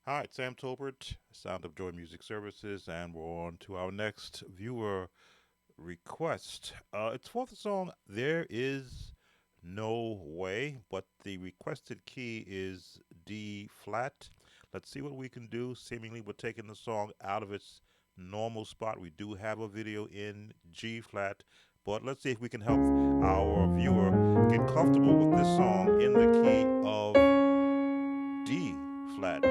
Hi, it's Sam Tolbert, Sound of Joy Music Services, and we're on to our next viewer request. It's for the song There Is No Way, but the requested key is D flat. Let's see what we can do. Seemingly, we're taking the song out of its normal spot. We do have a video in G flat, but let's see if we can help our viewer get comfortable with this song in the key of D flat.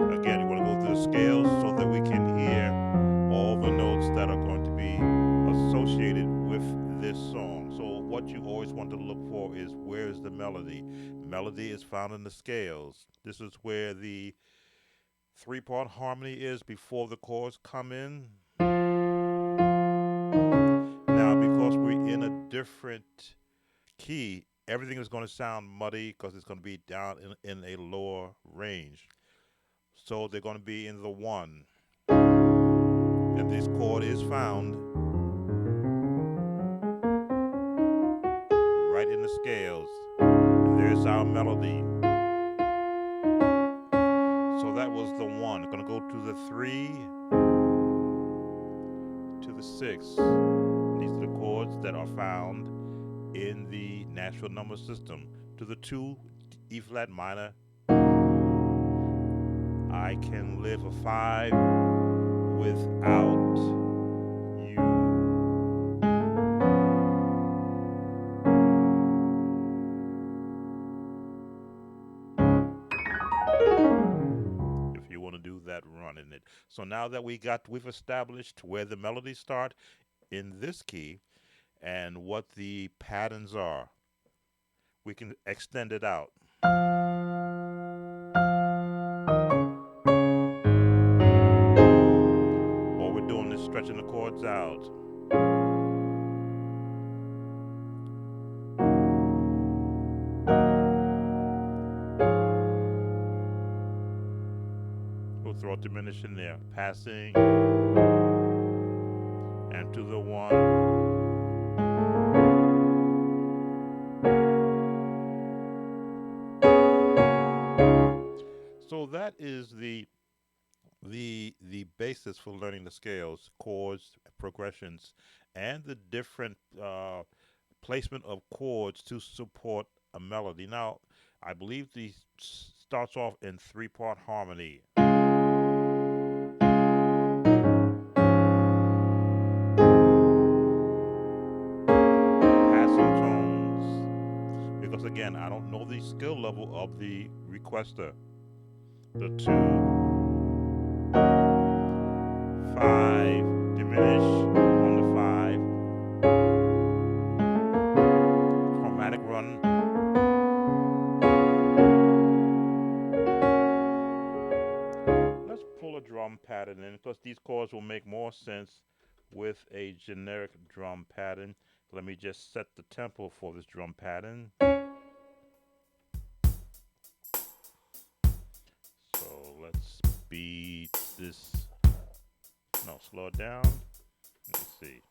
Again, you want to go through the scales so that we can hear all the notes that are going to be associated with this song. So, what you always want to look for is where is the melody? Melody is found in the scales. This is where the three-part harmony is before the chords come in. Now, because we're in a different key, everything is going to sound muddy because it's going to be down in a lower range. So they're going to be in the one. And this chord is found right in the scales. And there's our melody. So that was the one. Going to go to the three, to the six. These are the chords that are found in the natural number system. To the two, E flat minor. I can live a five without you. If you want to do that run in it. So now that we've established where the melodies start in this key and what the patterns are, we can extend it out. All we're doing is stretching the chords out. We'll throw a diminish in there. Passing and to the one. So that is the basis for learning the scales, chords, progressions, and the different placement of chords to support a melody. Now, I believe the starts off in three-part harmony. Passing tones, because again, I don't know the skill level of the requester. The two, five, diminish on the five, chromatic run. Let's pull a drum pattern in because these chords will make more sense with a generic drum pattern. Let me just set the tempo for this drum pattern. So let's speed this. No, slow it down. Let's see.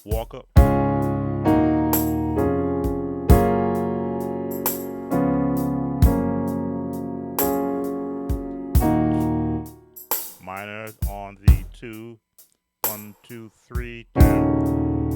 Walk up. Minor on the two. 1, 2, 3, 2.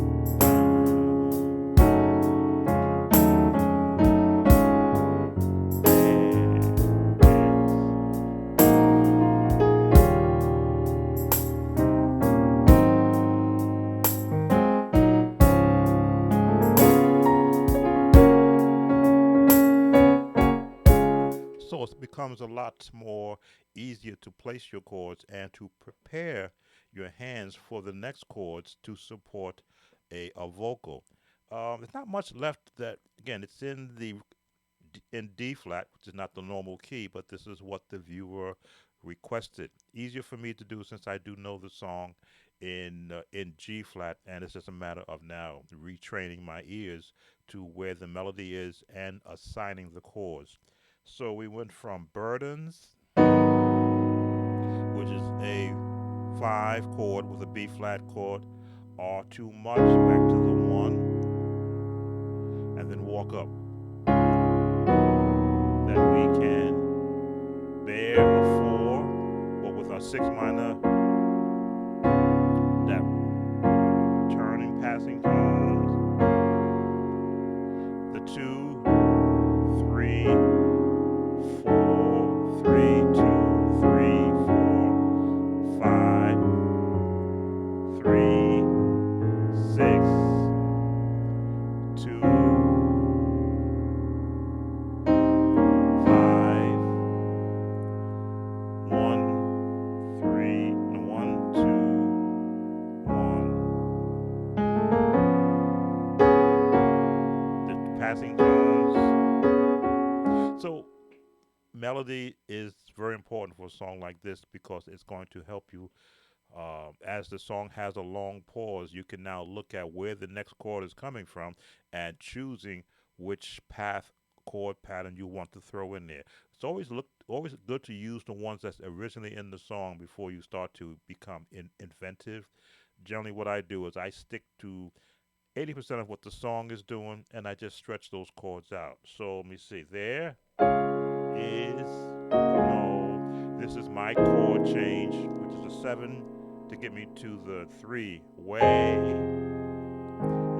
So it becomes a lot more easier to place your chords and to prepare your hands for the next chords to support a vocal. There's not much left that, again, it's in D flat, which is not the normal key, but this is what the viewer requested. Easier for me to do since I do know the song in G flat, and it's just a matter of now retraining my ears to where the melody is and assigning the chords. So we went from Burdens, which is a 5 chord with a B flat chord, or Too Much, back to the 1, and then walk up. That we can bear a 4, but with our 6 minor, that turning passing tones, the 2, 3, 4, 3, 2, 3, 4, 5, 3, 6, 2, 5, 1, 3, no, 1, 2, 1. The passing tones. So melody is very important for a song like this because it's going to help you. As the song has a long pause, you can now look at where the next chord is coming from and choosing which chord pattern you want to throw in there. It's always good to use the ones that's originally in the song before you start to become inventive. Generally, what I do is I stick to 80% of what the song is doing, and I just stretch those chords out. So let me see. There is no. This is my chord change, which is a 7 to get me to the 3 way.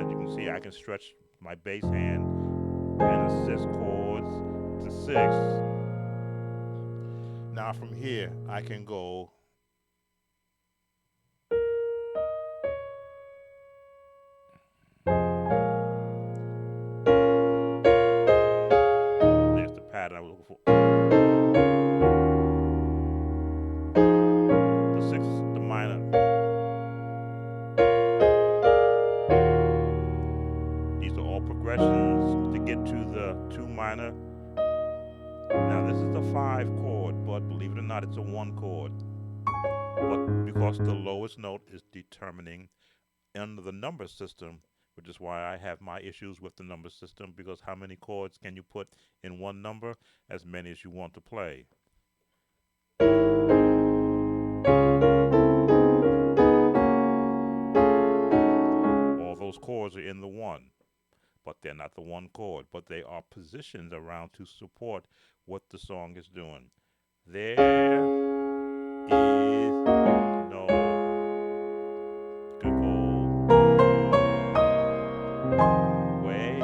As you can see, I can stretch my bass hand and assist chords to 6. Now from here, I can go. There's the pattern I was looking for. The 6, the minor. These are all progressions to get to the 2 minor. Now this is the 5 chord, but believe it or not, it's a 1 chord. But because the lowest note is determining under the number system, which is why I have my issues with the number system, because how many chords can you put in one number? As many as you want to play. All those chords are in the 1, but they're not the 1 chord, but they are positioned around to support what the song is doing. There is no good way.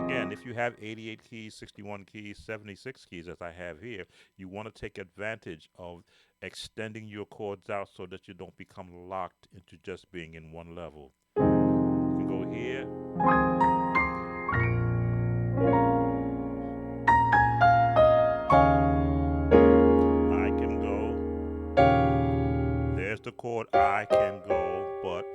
Again, if you have 88 keys, 61 keys, 76 keys, as I have here, you want to take advantage of extending your chords out so that you don't become locked into just being in one level. You can go here. I can go. There's the chord I can go, but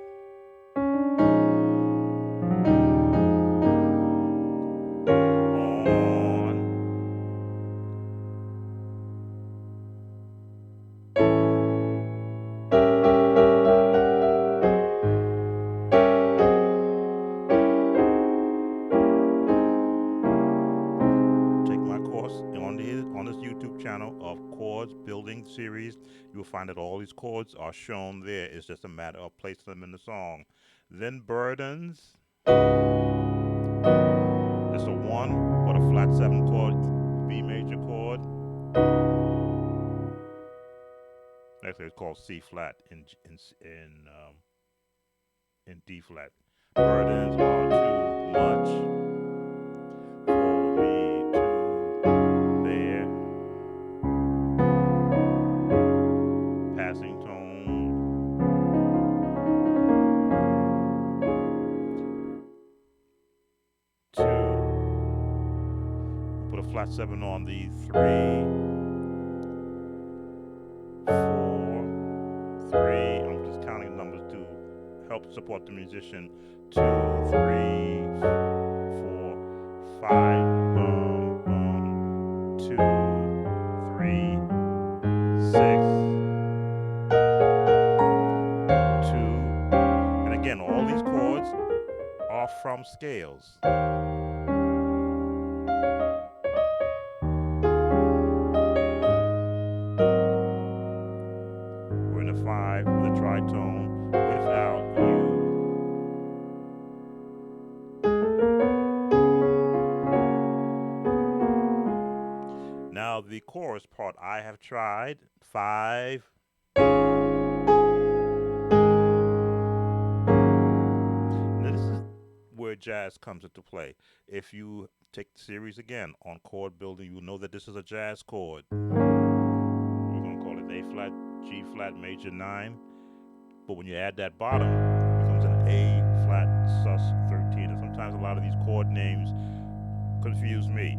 on this YouTube channel of chords building series. You will find that all these chords are shown there. It's just a matter of placing them in the song. Then Burdens. It's a 1, but a flat 7 chord, B major chord. Actually, it's called C flat in D flat. Burdens are too much for me to bear. Passing tone. Two. Put a flat seven on the 3, 4, 3. I'm just counting numbers to help support the musician. 2, 3, 4, 5. Boom, boom. 2, 3, 6, 2. And again, all these chords are from scales. We're in a 5 with a tritone without you. Now the chorus part, I have tried. 5. Now this is where jazz comes into play. If you take the series again on chord building, you know that this is a jazz chord. We're going to call it A flat, G flat, major 9. But when you add that bottom, it becomes an A flat sus 13. And sometimes a lot of these chord names confuse me.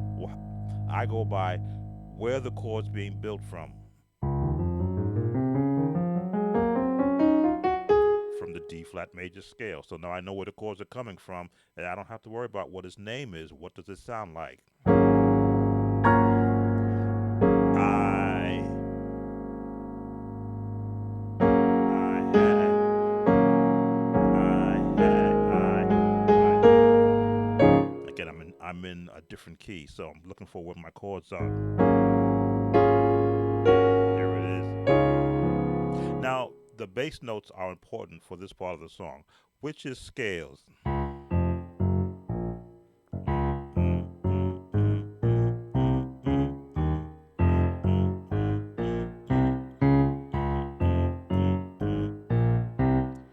I go by where the chord's being built from the D flat major scale. So now I know where the chords are coming from, and I don't have to worry about what its name is. What does it sound like? Again, I'm in a different key, so I'm looking for where my chords are. Here it is. Now, the bass notes are important for this part of the song, which is scales.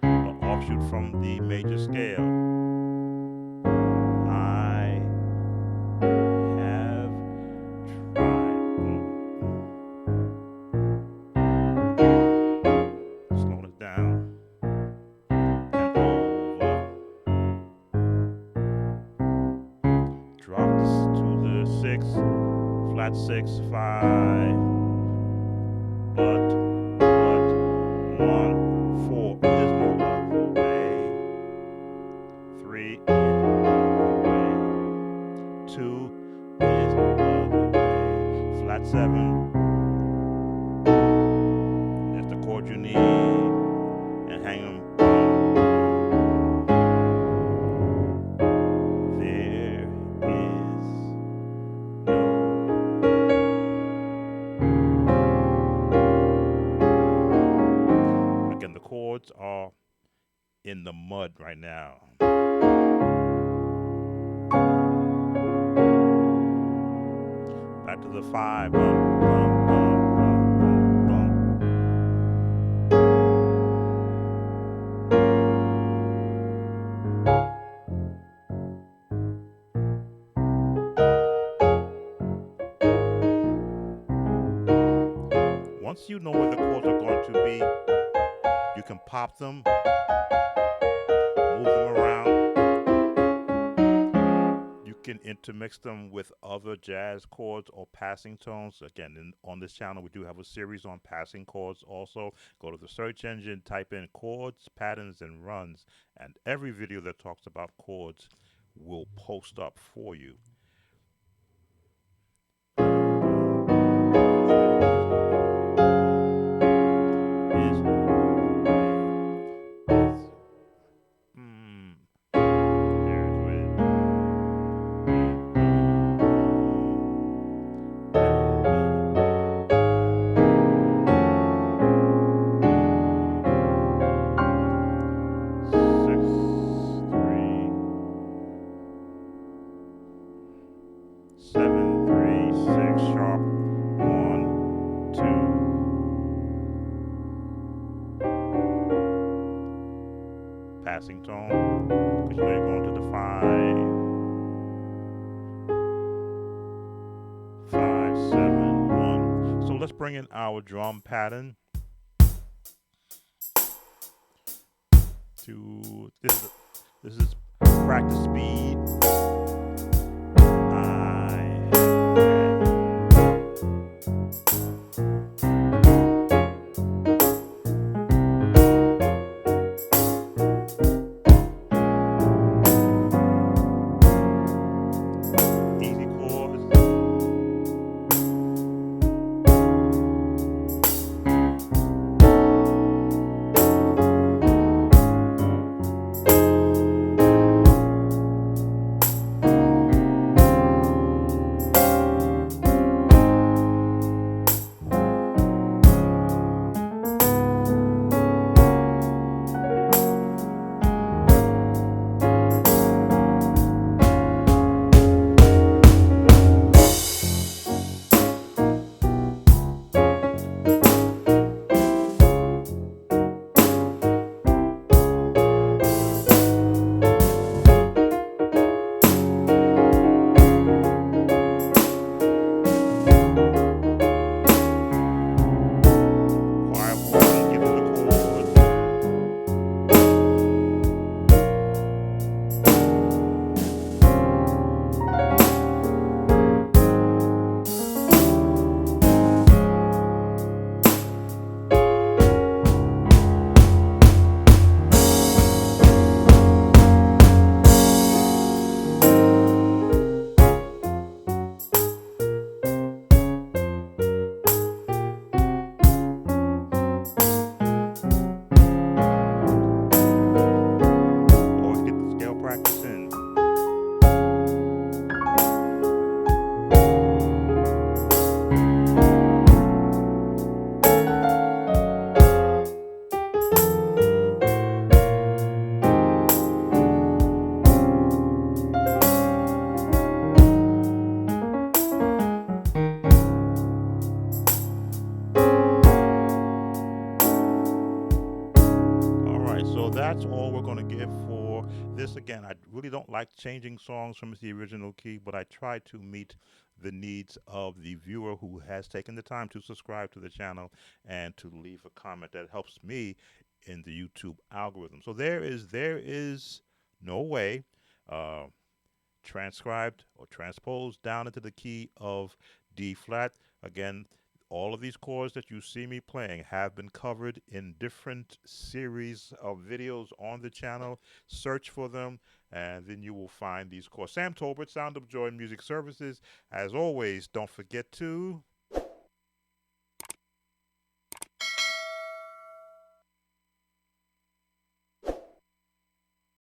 An offshoot from the major scale. I have tried. Slow it down. And over. Drop this to the 6, flat 6, 5. But 1, 4 is no other way. 3 is no other way. 2 is no other way. Flat 7. That's the chord you need. And hang them. There is no. Again, the chords are in the mud right now. Back to the 5. Once you know where the chords are going to be, you can pop them, move them around. You can intermix them with other jazz chords or passing tones. Again, on this channel, we do have a series on passing chords also. Go to the search engine, type in chords, patterns, and runs, and every video that talks about chords will post up for you. passing tone because you know you're going to the 5, 5, 7, 1. So let's bring in our drum pattern to this is practice speed. Easy chords. Choir voice, get to the chords. Always get the scale practice in. All right, so that's all we're going to give for this. Again, I really don't like changing songs from the original key, but I try to meet the needs of the viewer who has taken the time to subscribe to the channel and to leave a comment that helps me in the YouTube algorithm. So there is no way. Uh, Transcribed or transposed down into the key of D flat. Again, all of these chords that you see me playing have been covered in different series of videos on the channel. Search for them, and then you will find these chords. Sam Tolbert, Sound of Joy Music Services. As always, don't forget to